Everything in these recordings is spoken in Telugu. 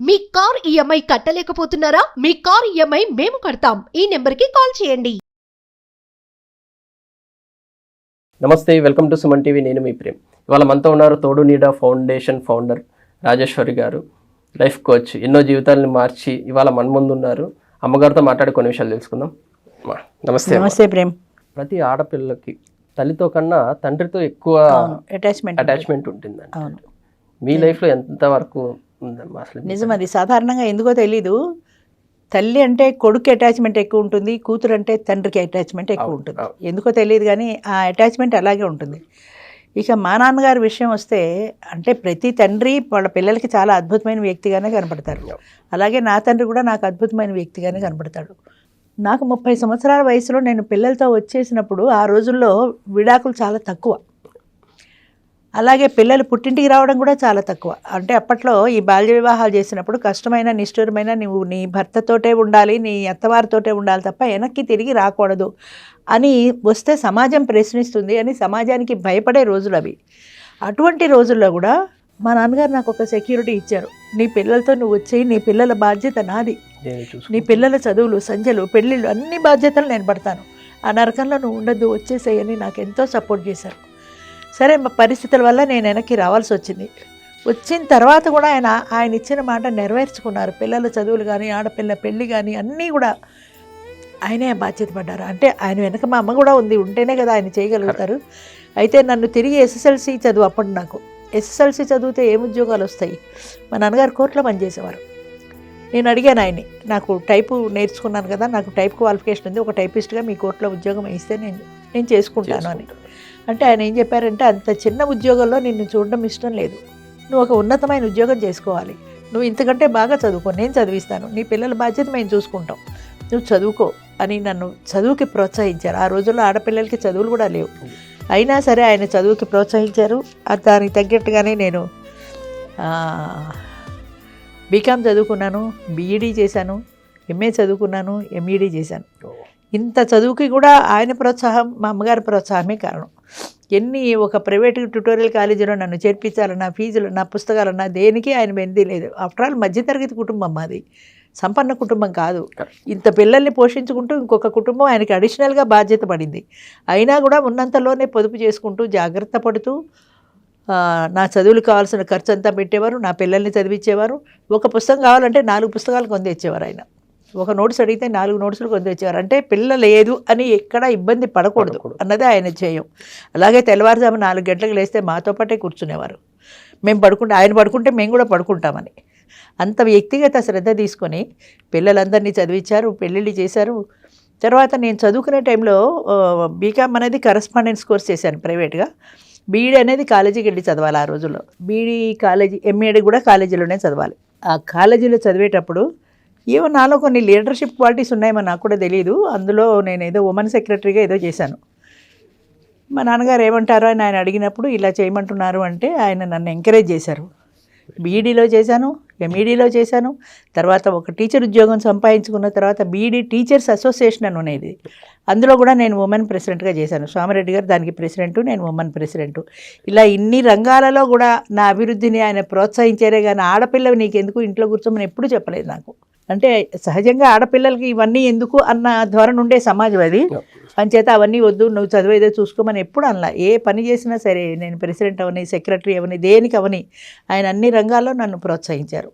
మీ కార్ ఈఎంఐ కట్టలేకపోతున్నారా? మీ కార్ ఈఎంఐ మేము కడతాం. ఈ నెంబర్కి కాల్ చేయండి. నమస్తే, వెల్కమ్ టు సుమన్ టీవీ. నేను మీ ప్రేమ్. ఇవాళ మనతో ఉన్నారు తోడు నీడ ఫౌండేషన్ ఫౌండర్ రాజేశ్వరి గారు, లైఫ్ కోచ్. ఎన్నో జీవితాలను మార్చి ఇవాళ మన ముందు ఉన్నారు. అమ్మగారితో మాట్లాడి కొన్ని విషయాలు తెలుసుకుందాం. నమస్తే. నమస్తే ప్రేమ్. ప్రతి ఆడపిల్లకి తల్లితో కన్నా తండ్రితో ఎక్కువ అటాచ్మెంట్ ఉంటుంది. మీ లైఫ్లో ఎంతవరకు ఉందమ్మా అసలు? నిజం, అది సాధారణంగా ఎందుకో తెలీదు. తల్లి అంటే కొడుకు అటాచ్మెంట్ ఎక్కువ ఉంటుంది, కూతురు అంటే తండ్రికి అటాచ్మెంట్ ఎక్కువ ఉంటుంది. ఎందుకో తెలియదు కానీ ఆ అటాచ్మెంట్ అలాగే ఉంటుంది. ఇక మా నాన్నగారి విషయం వస్తే, అంటే ప్రతి తండ్రి వాళ్ళ పిల్లలకి చాలా అద్భుతమైన వ్యక్తిగానే కనపడతారు. అలాగే నా తండ్రి కూడా నాకు అద్భుతమైన వ్యక్తిగానే కనపడతాడు. నాకు 30 సంవత్సరాల వయసులో నేను పిల్లలతో వచ్చేసినప్పుడు ఆ రోజుల్లో విడాకులు చాలా తక్కువ. అలాగే పిల్లలు పుట్టింటికి రావడం కూడా చాలా తక్కువ. అంటే అప్పట్లో ఈ బాల్య వివాహాలు చేసినప్పుడు కష్టమైన నిష్ఠురమైన నువ్వు నీ భర్తతోటే ఉండాలి, నీ అత్తవారితోటే ఉండాలి తప్ప వెనక్కి తిరిగి రాకూడదు అని వస్తే సమాజం ప్రశ్నిస్తుంది అని సమాజానికి భయపడే రోజులు అవి. అటువంటి రోజుల్లో కూడా మా నాన్నగారు నాకు ఒక సెక్యూరిటీ ఇచ్చారు. నీ పిల్లలతో నువ్వు వచ్చి, నీ పిల్లల బాధ్యత నాది, నీ పిల్లల చదువులు సంధ్యలు పెళ్ళిళ్ళు అన్ని బాధ్యతలు నేను పడతాను, ఆ నరకంలో నువ్వు ఉండద్దు, వచ్చేసేయని నాకు ఎంతో సపోర్ట్ చేశారు. సరే, మా పరిస్థితుల వల్ల నేను వెనక్కి రావాల్సి వచ్చింది. వచ్చిన తర్వాత కూడా ఆయన ఇచ్చిన మాట నెరవేర్చుకున్నారు. పిల్లల చదువులు కానీ ఆడపిల్ల పెళ్ళి కానీ అన్నీ కూడా ఆయనే బాధ్యత పడ్డారు. అంటే ఆయన వెనక మా అమ్మ కూడా ఉంది, ఉంటేనే కదా ఆయన చేయగలుగుతారు. అయితే నన్ను తిరిగి ఎస్ఎస్ఎల్సి చదువు, అప్పుడు నాకు ఎస్ఎస్ఎల్సి చదివితే ఏం ఉద్యోగాలు వస్తాయి? మా నాన్నగారు కోర్టులో పనిచేసేవారు. నేను అడిగాను ఆయన్ని, నాకు టైపు నేర్చుకున్నాను కదా, నాకు టైప్ క్వాలిఫికేషన్ ఉంది, ఒక టైపిస్ట్గా మీ కోర్టులో ఉద్యోగం ఇస్తే నేను చేసుకుంటాను అని. అంటే ఆయన ఏం చెప్పారంటే, అంత చిన్న ఉద్యోగంలో నిన్ను చూడడం ఇష్టం లేదు, నువ్వు ఒక ఉన్నతమైన ఉద్యోగం చేసుకోవాలి, నువ్వు ఇంతకంటే బాగా చదువుకో, నేను చదివిస్తాను, నీ పిల్లల బాధ్యత మేము చూసుకుంటాం, నువ్వు చదువుకో అని నన్ను చదువుకి ప్రోత్సహించారు. ఆ రోజుల్లో ఆడపిల్లలకి చదువులు కూడా లేవు. అయినా సరే ఆయన చదువుకి ప్రోత్సహించారు. దానికి తగ్గట్టుగానే నేను బీకామ్ చదువుకున్నాను, బీఈడీ చేశాను, ఎంఏ చదువుకున్నాను, ఎంఈడీ చేశాను. ఇంత చదువుకి కూడా ఆయన ప్రోత్సాహం, మా అమ్మగారి ప్రోత్సాహమే కారణం. ఒక ప్రైవేట్ ట్యుటోరియల్ కాలేజీలో నన్ను చేర్పించాలన్నా, ఫీజులు, నా పుస్తకాలన్నా దేనికి ఆయన బెంది లేదు. ఆఫ్టర్ ఆల్ మధ్యతరగతి కుటుంబం మాది, సంపన్న కుటుంబం కాదు. ఇంత పిల్లల్ని పోషించుకుంటూ ఇంకొక కుటుంబం ఆయనకి అడిషనల్గా బాధ్యత పడింది. అయినా కూడా ఉన్నంతలోనే పొదుపు చేసుకుంటూ జాగ్రత్త పడుతూ నా చదువులు కావాల్సిన ఖర్చు అంతా పెట్టేవారు, నా పిల్లల్ని చదివించేవారు. ఒక పుస్తకం కావాలంటే 4 పుస్తకాలు కొని తెచ్చేవారు ఆయన. ఒక నోట్స్ అడిగితే 4 నోట్సులు కొని తెచ్చేవారు. అంటే పిల్ల లేదు అని ఎక్కడ ఇబ్బంది పడకూడదు అన్నదే ఆయన చేయం. అలాగే తెల్లవారుజాము 4 గంటలకు లేస్తే మాతో పాటే కూర్చునేవారు. మేము ఆయన పడుకుంటే మేము కూడా పడుకుంటామని. అంత వ్యక్తిగత శ్రద్ధ తీసుకొని పిల్లలందరినీ చదివించారు, పెళ్ళిళ్ళు చేశారు. తర్వాత నేను చదువుకునే టైంలో బీకామ్ అనేది కరస్పాండెన్స్ కోర్స్ చేశాను ప్రైవేట్గా. బీఈడీ అనేది కాలేజీకి వెళ్ళి చదవాలి. ఆ రోజుల్లో బీఈడీ కాలేజీ, ఎంఏడీ కూడా కాలేజీలోనే చదవాలి. ఆ కాలేజీలో చదివేటప్పుడు ఏమో నాలో కొన్ని లీడర్షిప్ క్వాలిటీస్ ఉన్నాయేమో నాకు కూడా తెలియదు. అందులో నేను ఏదో ఉమెన్ సెక్రటరీగా ఏదో చేశాను. మా నాన్నగారు ఏమంటారో అని ఆయన అడిగినప్పుడు ఇలా చేయమంటున్నారు అంటే ఆయన నన్ను ఎంకరేజ్ చేశారు. బీఈడీలో చేశాను, ఎంఈడీలో చేశాను. తర్వాత ఒక టీచర్ ఉద్యోగం సంపాదించుకున్న తర్వాత బీఈడీ టీచర్స్ అసోసియేషన్ అని ఉండేది, అందులో కూడా నేను ఉమెన్ ప్రెసిడెంట్గా చేశాను. స్వామిరెడ్డి గారు దానికి ప్రెసిడెంటు, నేను ఉమెన్ ప్రెసిడెంటు. ఇలా ఇన్ని రంగాలలో కూడా నా అభివృద్ధిని ఆయన ప్రోత్సహించారే కానీ ఆడపిల్లవి నీకెందుకు ఇంట్లో కూర్చోమని ఎప్పుడూ చెప్పలేదు నాకు. అంటే సహజంగా ఆడపిల్లలకి ఇవన్నీ ఎందుకు అన్న ధోరణి ఉండే సమాజం అది. అంచేత అవన్నీ వద్దు, నువ్వు చదివేదో చూసుకోమని ఎప్పుడు అనలా. ఏ పని చేసినా సరే, నేను ప్రెసిడెంట్ అవని, సెక్రటరీ అవని, దేనికి అవని ఆయన అన్ని రంగాల్లో నన్ను ప్రోత్సహించారు.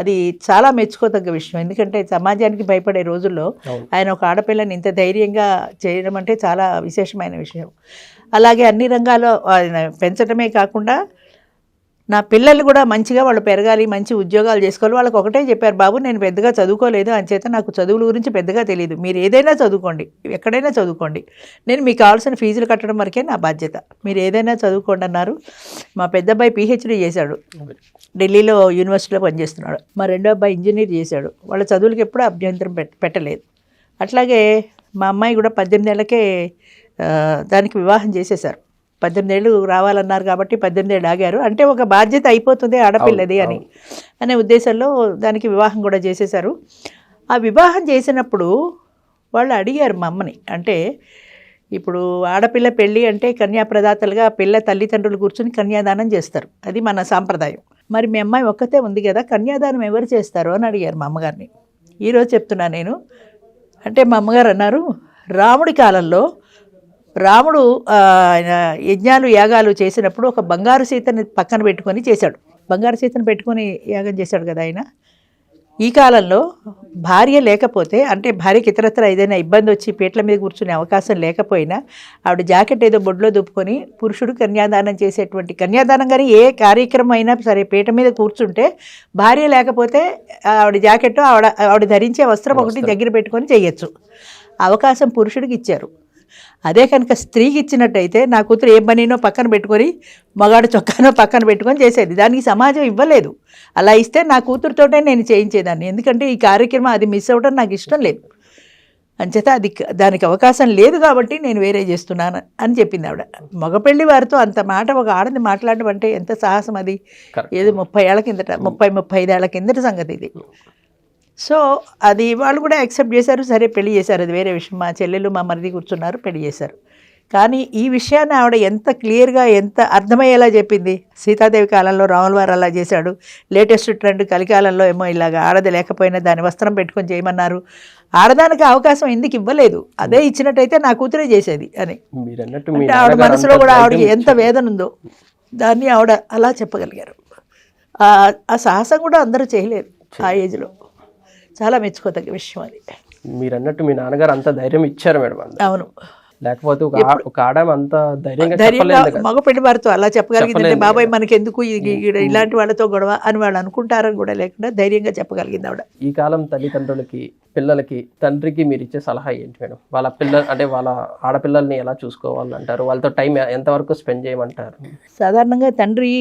అది చాలా మెచ్చుకోదగ్గ విషయం. ఎందుకంటే సమాజానికి భయపడే రోజుల్లో ఆయన ఒక ఆడపిల్లని ఇంత ధైర్యంగా చేయడం అంటే చాలా విశేషమైన విషయం. అలాగే అన్ని రంగాల్లో ఆయన పెంచడమే కాకుండా నా పిల్లలు కూడా మంచిగా వాళ్ళు పెరగాలి, మంచి ఉద్యోగాలు చేసుకోవాలి. వాళ్ళకి ఒకటే చెప్పారు, బాబు నేను పెద్దగా చదువుకోలేదు, అంచేత నాకు చదువుల గురించి పెద్దగా తెలియదు, మీరు ఏదైనా చదువుకోండి, ఎక్కడైనా చదువుకోండి, నేను మీకు కావాల్సిన ఫీజులు కట్టడం వరకే నా బాధ్యత, మీరు ఏదైనా చదువుకోండి అన్నారు. మా పెద్ద అబ్బాయి PhD చేశాడు, ఢిల్లీలో యూనివర్సిటీలో పనిచేస్తున్నాడు. మా రెండో అబ్బాయి ఇంజనీర్ చేశాడు. వాళ్ళ చదువులకి ఎప్పుడూ అభ్యంతరం పెట్టలేదు. అట్లాగే మా అమ్మాయి కూడా 18 ఏళ్ళకే దానికి వివాహం చేసేశారు. 18 ఏళ్ళు రావాలన్నారు కాబట్టి 18 ఏళ్ళు ఆగారు. అంటే ఒక బాధ్యత అయిపోతుంది ఆడపిల్లది అనే ఉద్దేశంలో దానికి వివాహం కూడా చేసేశారు. ఆ వివాహం చేసినప్పుడు వాళ్ళు అడిగారు మా అమ్మని, అంటే ఇప్పుడు ఆడపిల్ల పెళ్ళి అంటే కన్యాప్రదాతలుగా పిల్ల తల్లిదండ్రులు కూర్చొని కన్యాదానం చేస్తారు, అది మన సాంప్రదాయం. మరి మీ అమ్మాయి ఒక్కతే ఉంది కదా, కన్యాదానం ఎవరు చేస్తారు అని అడిగారు మా అమ్మగారిని. ఈరోజు చెప్తున్నా నేను. అంటే మా అమ్మగారు అన్నారు, రాముడి కాలంలో రాముడు ఆయన యజ్ఞాలు యాగాలు చేసినప్పుడు ఒక బంగారు సీతని పక్కన పెట్టుకొని చేశాడు. బంగారు సీతను పెట్టుకొని యాగం చేశాడు కదా ఆయన. ఈ కాలంలో భార్య లేకపోతే, అంటే భార్యకి ఇతరత్ర ఏదైనా ఇబ్బంది వచ్చి పీటల మీద కూర్చునే అవకాశం లేకపోయినా ఆవిడ జాకెట్ ఏదో బొడ్లో దుప్పుకొని పురుషుడు కన్యాదానం చేసేటువంటి, కన్యాదానం కానీ ఏ కార్యక్రమం అయినా సరే పీట మీద కూర్చుంటే భార్య లేకపోతే ఆవిడ జాకెట్ ఆవిడ ధరించే వస్త్రం ఒకటి దగ్గర పెట్టుకొని చేయొచ్చు. అవకాశం పురుషుడికి ఇచ్చారు. అదే కనుక స్త్రీకి ఇచ్చినట్టయితే నా కూతురు ఏ పనినో పక్కన పెట్టుకొని మగాడు చొక్కానో పక్కన పెట్టుకొని చేసేది. దానికి సమాజం ఇవ్వలేదు. అలా ఇస్తే నా కూతురుతోటే నేను చేయించేదాన్ని. ఎందుకంటే ఈ కార్యక్రమం అది మిస్ అవ్వడం నాకు ఇష్టం లేదు. అంచేత దానికి అవకాశం లేదు కాబట్టి నేను వేరే చేస్తున్నాను అని చెప్పింది ఆవిడ. మగపెళ్లి వారితో అంత మాట ఒక ఆడది మాట్లాడడం అంటే ఎంత సాహసం అది. ఏదో 30 ఏళ్ల కిందట, 35 ఏళ్ల కిందట సంగతి ఇది. సో అది వాళ్ళు కూడా యాక్సెప్ట్ చేశారు. సరే పెళ్లి చేశారు, అది వేరే విషయం. మా చెల్లెలు మా మరిది కూర్చున్నారు, పెళ్లి చేశారు. కానీ ఈ విషయాన్ని ఆవిడ ఎంత క్లియర్గా, ఎంత అర్థమయ్యేలా చెప్పింది. సీతాదేవి కాలంలో రాముల వారు అలా చేశాడు, లేటెస్ట్ ట్రెండ్ కలికాలంలో ఏమో ఇలాగ ఆడది లేకపోయినా దాని వస్త్రం పెట్టుకొని చేయమన్నారు. ఆడదానికి అవకాశం ఎందుకు ఇవ్వలేదు? అదే ఇచ్చినట్టయితే నా కూతురే చేసేది అని. అంటే ఆవిడ మనసులో కూడా ఆవిడకి ఎంత వేదన ఉందో దాన్ని ఆవిడ అలా చెప్పగలిగారు. ఆ సాహసం కూడా అందరూ చేయలేరు ఆ ఏజ్లో. చాలా మెచ్చుకోదగ్గ విషయం అది. మీరు అన్నట్టు మీ నాన్నగారు అంత ధైర్యం ఇచ్చారు మేడం. అవును, లేకపోతే ఒక ఆడమ అంత ధైర్యంగా మగ పెళ్లి వారితో అలా చెప్పగలిగింది. బాబాయ్ మనకెందుకు ఇలాంటి వాళ్ళతో గొడవ అని వాళ్ళు అనుకుంటారని కూడా లేకుండా ధైర్యంగా చెప్పగలిగింది ఆవిడ. ఈ కాలం తల్లిదండ్రులకి, పిల్లలకి, తండ్రికి మీరు ఇచ్చే సలహా ఏంటి మేడం? వాళ్ళ పిల్లలు అంటే వాళ్ళ ఆడపిల్లల్ని ఎలా చూసుకోవాలంటారు? వాళ్ళతో టైం ఎంతవరకు స్పెండ్ చేయమంటారు? సాధారణంగా తండ్రి,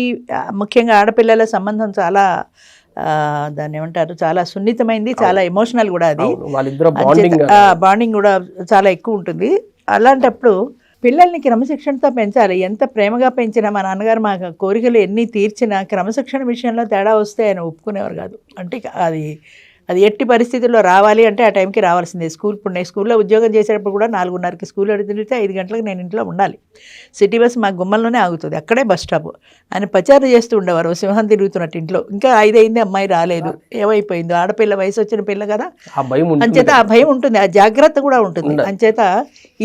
ముఖ్యంగా ఆడపిల్లల సంబంధం చాలా దాన్ని ఏమంటారు, చాలా సున్నితమైంది, చాలా ఎమోషనల్ కూడా అది. వాళ్ళిద్దరూ బాండింగ్ కూడా చాలా ఎక్కువ ఉంటుంది. అలాంటప్పుడు పిల్లల్ని క్రమశిక్షణతో పెంచాలి. ఎంత ప్రేమగా పెంచినా, మా నాన్నగారు మా కోరికలు ఎన్ని తీర్చినా క్రమశిక్షణ విషయంలో తేడా వస్తే ఆయన ఒప్పుకునేవారు కాదు. అంటే అది ఎట్టి పరిస్థితుల్లో రావాలి అంటే ఆ టైంకి రావాల్సిందే. ఇప్పుడు నేను స్కూల్లో ఉద్యోగం చేసేటప్పుడు కూడా 4:30కి స్కూల్ తిరిగితే 5 గంటలకు నేను ఇంట్లో ఉండాలి. సిటీ బస్ మా గుమ్మల్లోనే ఆగుతుంది, అక్కడే బస్ స్టాప్. ఆయన పచారు చేస్తూ ఉండేవారు, సింహం తిరుగుతున్నట్టు ఇంట్లో. ఇంకా 5 అయింది, అమ్మాయి రాలేదు, ఏమైపోయిందో, ఆడపిల్ల, వయసు వచ్చిన పిల్ల కదా, అంచేత ఆ భయం ఉంటుంది, ఆ జాగ్రత్త కూడా ఉంటుంది. అంచేత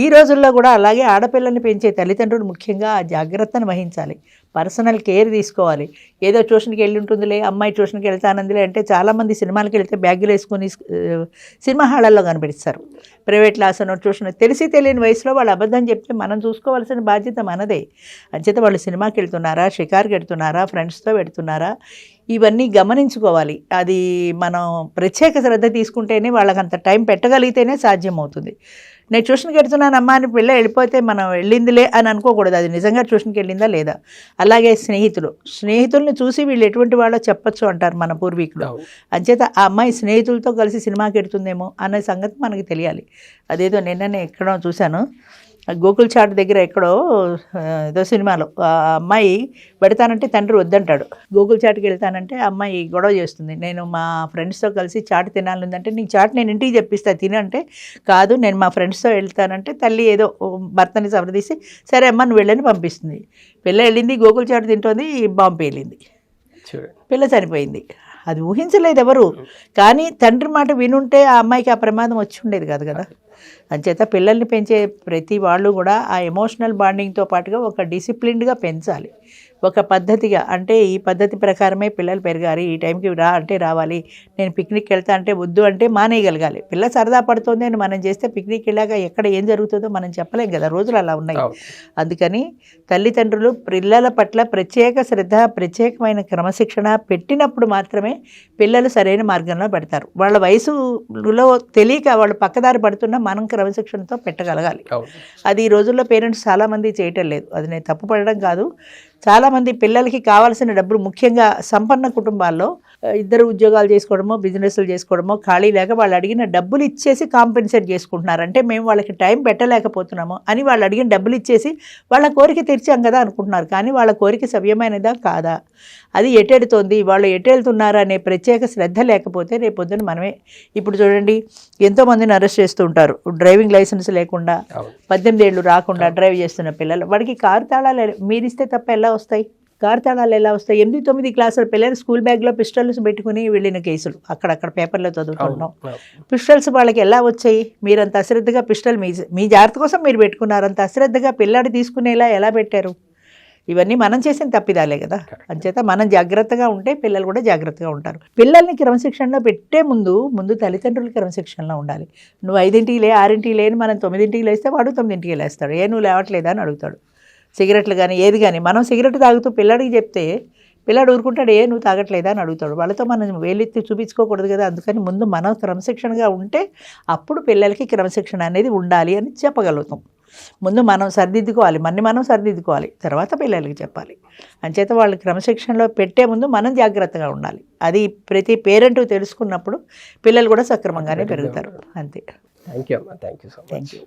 ఈ రోజుల్లో కూడా అలాగే ఆడపిల్లని పెంచే తల్లిదండ్రులు ముఖ్యంగా ఆ జాగ్రత్తను వహించాలి. పర్సనల్ కేర్ తీసుకోవాలి. ఏదో ట్యూషన్కి వెళ్ళి ఉంటుందిలే, అమ్మాయి ట్యూషన్కి వెళ్తానందిలే అంటే చాలామంది సినిమాలకి వెళ్తే బ్యాగులు వేసుకొని సినిమా హాళ్ళల్లో కనిపిస్తారు. ప్రైవేట్ క్లాస్ అనో ట్యూషన్, తెలిసి తెలియని వయసులో వాళ్ళు అబద్ధం చెప్తే మనం చూసుకోవాల్సిన బాధ్యత మనదే. అంచేత వాళ్ళు సినిమాకి వెళ్తున్నారా, షికార్కి వెళ్తున్నారా, ఫ్రెండ్స్తో పెడుతున్నారా, ఇవన్నీ గమనించుకోవాలి. అది మనం ప్రత్యేక శ్రద్ధ తీసుకుంటేనే, వాళ్ళకి అంత టైం పెట్టగలిగితేనే సాధ్యమవుతుంది. నేను ట్యూషన్కి వెళ్తున్నానమ్మా అని పిల్ల వెళ్ళిపోతే మనం వెళ్ళిందిలే అని అనుకోకూడదు, అది నిజంగా ట్యూషన్కి వెళ్ళిందా లేదా. అలాగే స్నేహితుల్ని చూసి వీళ్ళు ఎటువంటి వాళ్ళో చెప్పచ్చు అంటారు మన పూర్వీకులు. అంచేత ఆ అమ్మాయి స్నేహితులతో కలిసి సినిమాకి వెళ్తుందేమో అనే సంగతి మనకి తెలియాలి. అదేదో నిన్ననే ఎక్కడో చూశాను, గోకుల్ చాట్ దగ్గర ఎక్కడో ఏదో సినిమాలో ఆ అమ్మాయి పెడతానంటే తండ్రి వద్దంటాడు. గోకుల్ చాట్కి వెళ్తానంటే అమ్మాయి గొడవ చేస్తుంది, నేను మా ఫ్రెండ్స్తో కలిసి చాట్ తినాలందంటే, నీకు చాట్ నేను ఇంటికి చెప్పిస్తా తినంటే, కాదు నేను మా ఫ్రెండ్స్తో వెళ్తానంటే తల్లి ఏదో భర్తని సవరదీసి సరే అమ్మ నువ్వు వెళ్ళని పంపిస్తుంది. పిల్ల వెళ్ళింది, గోకుల్ చాట్ తింటోంది, బాంబు పేలింది, పిల్ల చనిపోయింది. అది ఊహించలేదు ఎవరు. కానీ తండ్రి మాట వినుంటే ఆ అమ్మాయికి ఆ ప్రమాదం వచ్చి ఉండేది కాదు కదా. అంచేత పిల్లల్ని పెంచే ప్రతి వాళ్ళు కూడా ఆ ఎమోషనల్ బాండింగ్తో పాటుగా ఒక డిసిప్లిన్డ్గా పెంచాలి, ఒక పద్ధతిగా. అంటే ఈ పద్ధతి ప్రకారమే పిల్లలు పెరగాలి, ఈ టైంకి రా అంటే రావాలి, నేను పిక్నిక్కి వెళ్తా అంటే వద్దు అంటే మానేయగలగాలి. పిల్ల సరదా పడుతుంది అని మనం చేస్తే పిక్నిక్ వెళ్ళాక ఎక్కడ ఏం జరుగుతుందో మనం చెప్పలేం కదా, రోజులు అలా ఉన్నాయి. అందుకని తల్లిదండ్రులు పిల్లల పట్ల ప్రత్యేక శ్రద్ధ, ప్రత్యేకమైన క్రమశిక్షణ పెట్టినప్పుడు మాత్రమే పిల్లలు సరైన మార్గంలో పెడతారు. వాళ్ళ వయసులో తెలియక వాళ్ళు పక్కదారి పడుతున్నా మనం క్రమశిక్షణతో పెట్టగలగాలి. అది ఈ రోజుల్లో పేరెంట్స్ చాలామంది చేయటం లేదు. అది నేను తప్పు పడడం కాదు, చాలామంది పిల్లలకి కావాల్సిన డబ్బులు, ముఖ్యంగా సంపన్న కుటుంబాల్లో ఇద్దరు ఉద్యోగాలు చేసుకోవడమో బిజినెస్లు చేసుకోవడమో ఖాళీ లేక వాళ్ళు అడిగిన డబ్బులు ఇచ్చేసి కాంపెన్సేట్ చేసుకుంటున్నారు. అంటే మేము వాళ్ళకి టైం పెట్టలేకపోతున్నాము అని వాళ్ళు అడిగిన డబ్బులు ఇచ్చేసి వాళ్ళ కోరిక తీర్చాం కదా అనుకుంటున్నారు. కానీ వాళ్ళ కోరిక సవ్యమైనదా కాదా, అది ఎటెడుతోంది, వాళ్ళు ఎటెళ్తున్నారు అనే ప్రత్యేక శ్రద్ధ లేకపోతే రేపొద్దున మనమే. ఇప్పుడు చూడండి, ఎంతోమందిని అరెస్ట్ చేస్తూ ఉంటారు డ్రైవింగ్ లైసెన్స్ లేకుండా, 18 ఏళ్ళు రాకుండా డ్రైవ్ చేస్తున్న పిల్లలు. వాడికి కారు తాళాలు మీరిస్తే తప్ప ఎలా వస్తాయి? కారు తాళాలు ఎలా వస్తాయి? 8-9 క్లాసుల పిల్లలు స్కూల్ బ్యాగ్లో పిస్టల్స్ పెట్టుకుని వెళ్ళిన కేసులు అక్కడక్కడ పేపర్లో చదువుకుంటున్నాం. పిస్టల్స్ వాళ్ళకి ఎలా వచ్చాయి? మీరంత అశ్రద్ధగా పిస్టల్ మీ జాగ్రత్త కోసం మీరు పెట్టుకున్నారు, అంత అశ్రద్ధగా పిల్లాడు తీసుకునేలా ఎలా పెట్టారు? ఇవన్నీ మనం చేసిన తప్పిదాలే కదా. అంచేత మనం జాగ్రత్తగా ఉంటే పిల్లలు కూడా జాగ్రత్తగా ఉంటారు. పిల్లల్ని క్రమశిక్షణలో పెట్టే ముందు తల్లిదండ్రులు క్రమశిక్షణలో ఉండాలి. నువ్వు 5ంటికి లే, 6ంటికి లేని మనం 9ంటికి లేస్తే వాడు 9ంటికి లేస్తాడు. నువ్వు లేవట్లేదా అని అడుగుతాడు. సిగరెట్లు కానీ ఏది కానీ మనం సిగరెట్ తాగుతూ పిల్లాడికి చెప్తే పిల్లాడు ఊరుకుంటాడు. నువ్వు తాగట్లేదా అని అడుగుతాడు. వాళ్ళతో మనం వేలెత్తి చూపించుకోకూడదు కదా. అందుకని ముందు మనం క్రమశిక్షణగా ఉంటే అప్పుడు పిల్లలకి క్రమశిక్షణ అనేది ఉండాలి అని చెప్పగలుగుతాం. ముందు మనం సరిదిద్దుకోవాలి, మనం సరిదిద్దుకోవాలి, తర్వాత పిల్లలకి చెప్పాలి. అంచేత వాళ్ళు క్రమశిక్షణలో పెట్టే ముందు మనం జాగ్రత్తగా ఉండాలి. అది ప్రతి పేరెంట్ తెలుసుకున్నప్పుడు పిల్లలు కూడా సక్రమంగానే పెరుగుతారు. అంతే. థ్యాంక్ యూ అమ్మా. Thank you so much. Thank you.